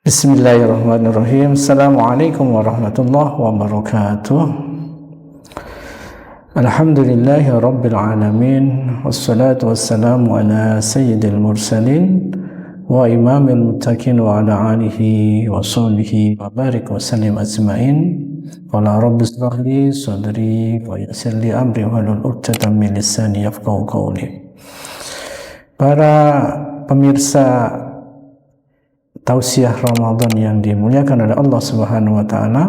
Bismillahirrahmanirrahim. Assalamualaikum warahmatullahi wabarakatuh. Alhamdulillahi rabbil alamin. Wassalatu wassalamu ala sayyidil mursalin wa imamil muttaqin wa ala alihi wa sahbihi wa barik wa sallim ajma'in. Qala rabbi shrah li sadri wa yassir li amri wahlul 'uqdatam min lisani yafqahu qawli. Para pemirsa tausiah Ramadan yang dimuliakan oleh Allah Subhanahu wa taala.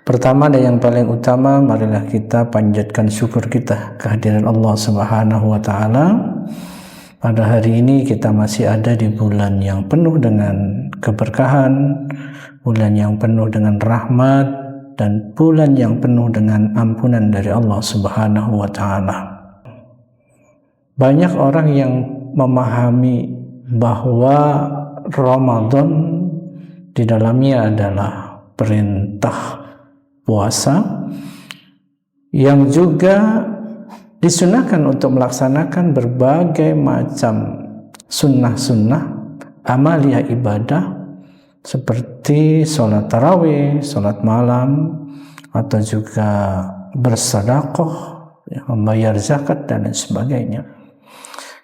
Pertama dan yang paling utama, marilah kita panjatkan syukur kita kehadiran Allah Subhanahu wa taala. Pada hari ini kita masih ada di bulan yang penuh dengan keberkahan, bulan yang penuh dengan rahmat, dan bulan yang penuh dengan ampunan dari Allah Subhanahu wa taala. Banyak orang yang memahami bahwa Ramadan di dalamnya adalah perintah puasa yang juga disunahkan untuk melaksanakan berbagai macam sunnah-sunnah amaliyah ibadah seperti sholat tarawih, sholat malam, atau juga bersedekah, membayar zakat dan lain sebagainya.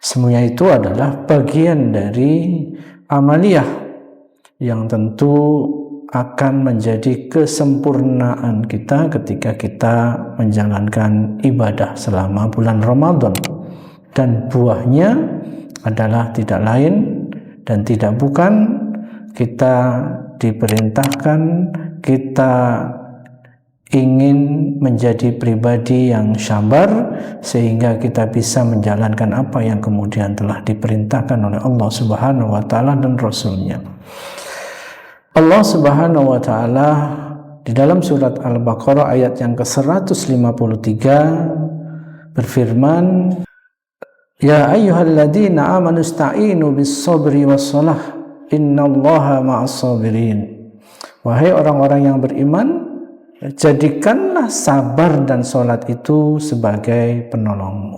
Semuanya itu adalah bagian dari amaliyah yang tentu akan menjadi kesempurnaan kita ketika kita menjalankan ibadah selama bulan Ramadan, dan buahnya adalah tidak lain dan tidak bukan kita diperintahkan, kita ingin menjadi pribadi yang sabar sehingga kita bisa menjalankan apa yang kemudian telah diperintahkan oleh Allah Subhanahu wa taala dan Rasul-Nya. Allah Subhanahu wa taala di dalam surat Al-Baqarah ayat yang ke-153 berfirman, Ya ayyuhalladzina amanu ista'inu bis-sabri was-salah innallaha ma'as-sabirin. Wahai orang-orang yang beriman, jadikanlah sabar dan sholat itu sebagai penolongmu.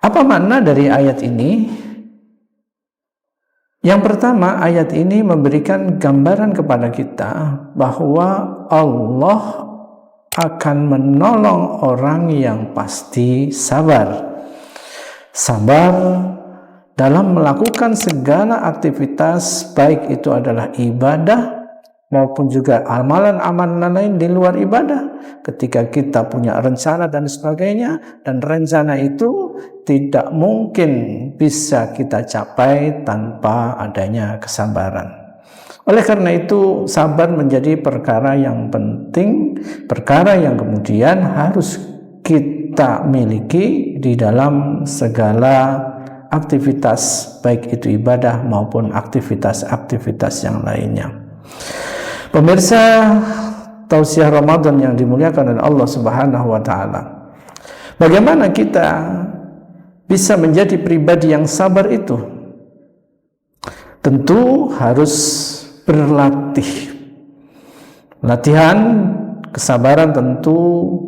Apa makna dari ayat ini? Yang pertama, ayat ini memberikan gambaran kepada kita bahwa Allah akan menolong orang yang pasti sabar. Sabar dalam melakukan segala aktivitas, baik itu adalah ibadah maupun juga amalan-amalan lain di luar ibadah. Ketika kita punya rencana dan sebagainya, dan rencana itu tidak mungkin bisa kita capai tanpa adanya kesabaran. Oleh karena itu, sabar menjadi perkara yang penting, perkara yang kemudian harus kita miliki di dalam segala aktivitas, baik itu ibadah maupun aktivitas-aktivitas yang lainnya. Pemirsa tausiah Ramadan yang dimuliakan oleh Allah Subhanahu wa taala, bagaimana kita bisa menjadi pribadi yang sabar itu? Tentu harus berlatih. Latihan kesabaran tentu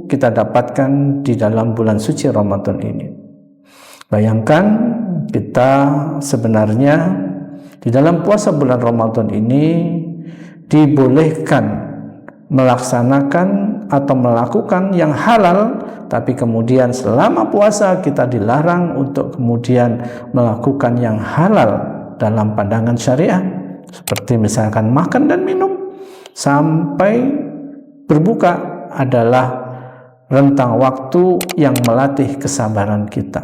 kita dapatkan di dalam bulan suci Ramadan ini. Bayangkan kita sebenarnya di dalam puasa bulan Ramadan ini dibolehkan melaksanakan atau melakukan yang halal, tapi kemudian selama puasa kita dilarang untuk kemudian melakukan yang halal dalam pandangan syariah, seperti misalkan makan dan minum sampai berbuka adalah rentang waktu yang melatih kesabaran kita.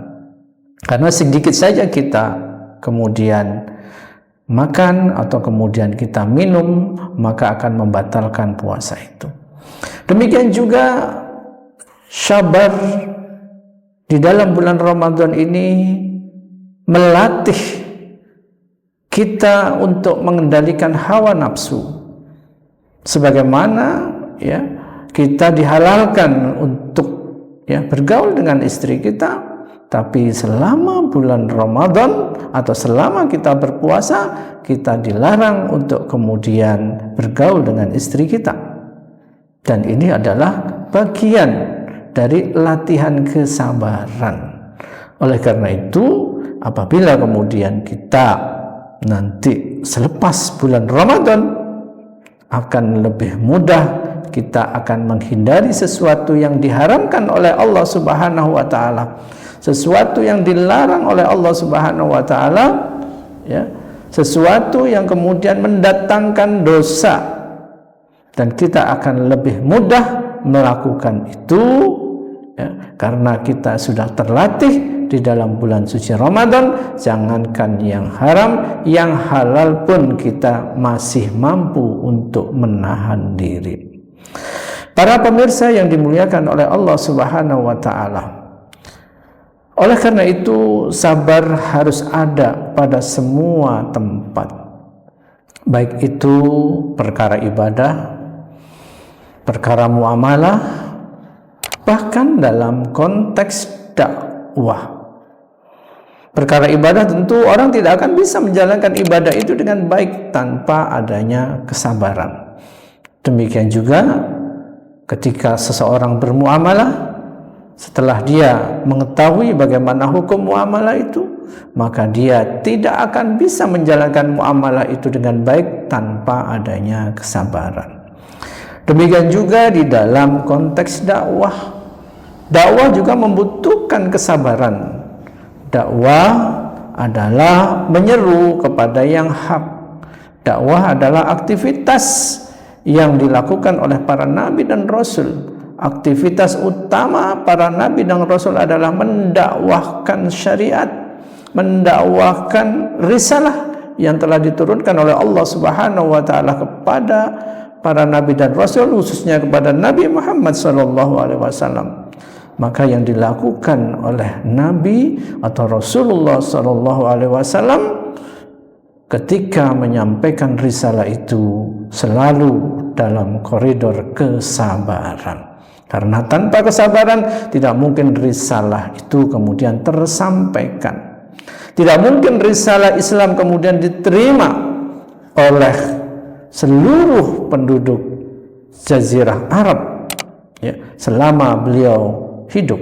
Karena sedikit saja kita kemudian makan atau kemudian kita minum, maka akan membatalkan puasa itu. Demikian juga sabar di dalam bulan Ramadan ini melatih kita untuk mengendalikan hawa nafsu. Sebagaimana kita dihalalkan untuk bergaul dengan istri kita, tapi selama bulan Ramadan atau selama kita berpuasa, kita dilarang untuk kemudian bergaul dengan istri kita. Dan ini adalah bagian dari latihan kesabaran. Oleh karena itu, apabila kemudian kita nanti selepas bulan Ramadan akan lebih mudah kita akan menghindari sesuatu yang diharamkan oleh Allah Subhanahu wa taala, sesuatu yang dilarang oleh Allah Subhanahu wa taala, ya, sesuatu yang kemudian mendatangkan dosa, dan kita akan lebih mudah melakukan itu, ya, karena kita sudah terlatih di dalam bulan suci Ramadan. Jangankan yang haram, yang halal pun kita masih mampu untuk menahan diri. Para pemirsa yang dimuliakan oleh Allah Subhanahu wa taala, oleh karena itu sabar harus ada pada semua tempat, baik itu perkara ibadah, perkara muamalah, bahkan dalam konteks dakwah. Perkara ibadah tentu orang tidak akan bisa menjalankan ibadah itu dengan baik tanpa adanya kesabaran. Demikian juga ketika seseorang bermuamalah, setelah dia mengetahui bagaimana hukum muamalah itu, maka dia tidak akan bisa menjalankan muamalah itu dengan baik tanpa adanya kesabaran. Demikian juga di dalam konteks dakwah. Dakwah juga membutuhkan kesabaran. Dakwah adalah menyeru kepada yang hak. Dakwah adalah aktivitas yang dilakukan oleh para nabi dan rasul. Aktivitas utama para nabi dan rasul adalah mendakwahkan syariat, mendakwahkan risalah yang telah diturunkan oleh Allah Subhanahu wa taala kepada para nabi dan rasul, khususnya kepada Nabi Muhammad SAW. Maka yang dilakukan oleh Nabi atau Rasulullah SAW ketika menyampaikan risalah itu selalu dalam koridor kesabaran. Karena tanpa kesabaran tidak mungkin risalah itu kemudian tersampaikan. Tidak mungkin risalah Islam kemudian diterima oleh seluruh penduduk Jazirah Arab, ya, selama beliau hidup.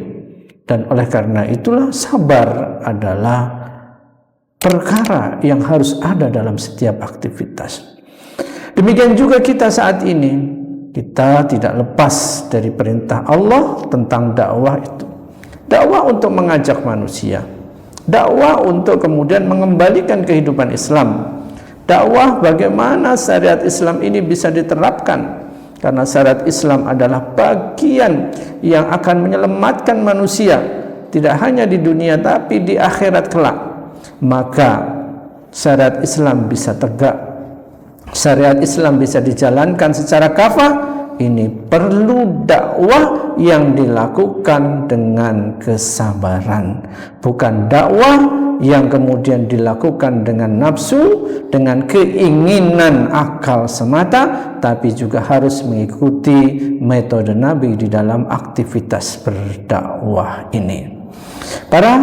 Dan oleh karena itulah sabar adalah perkara yang harus ada dalam setiap aktivitas. Demikian juga kita saat ini, kita tidak lepas dari perintah Allah tentang dakwah itu. Dakwah untuk mengajak manusia, dakwah untuk kemudian mengembalikan kehidupan Islam, dakwah bagaimana syariat Islam ini bisa diterapkan, karena syariat Islam adalah bagian yang akan menyelamatkan manusia tidak hanya di dunia tapi di akhirat kelak. Maka syariat Islam bisa tegak, syariat Islam bisa dijalankan secara kafah. Ini perlu dakwah yang dilakukan dengan kesabaran, bukan dakwah yang kemudian dilakukan dengan nafsu, dengan keinginan akal semata, tapi juga harus mengikuti metode Nabi di dalam aktivitas berdakwah ini. Para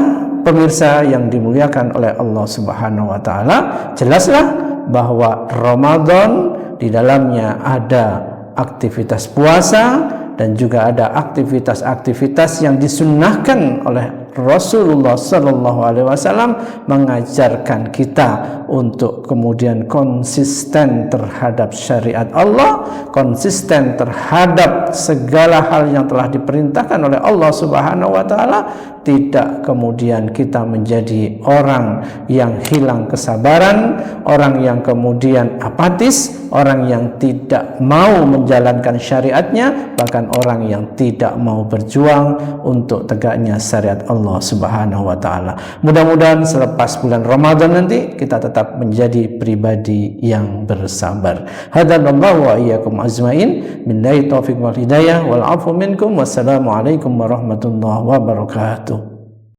pemirsa yang dimuliakan oleh Allah Subhanahu wa taala, jelaslah bahwa Ramadan di dalamnya ada aktivitas puasa dan juga ada aktivitas-aktivitas yang disunnahkan oleh Rasulullah SAW, mengajarkan kita untuk kemudian konsisten terhadap syariat Allah, konsisten terhadap segala hal yang telah diperintahkan oleh Allah Subhanahu wa taala. Tidak kemudian kita menjadi orang yang hilang kesabaran, orang yang kemudian apatis, orang yang tidak mau menjalankan syariatnya, bahkan orang yang tidak mau berjuang untuk tegaknya syariat Allah Subhanahu wa taala. Mudah-mudahan selepas bulan Ramadan nanti kita tetap menjadi pribadi yang bersabar. Hadanallahu wa iyyakum ajmain. Billahi taufiq wal hidayah wal afu minkum. Wassalamualaikum warahmatullahi wabarakatuh.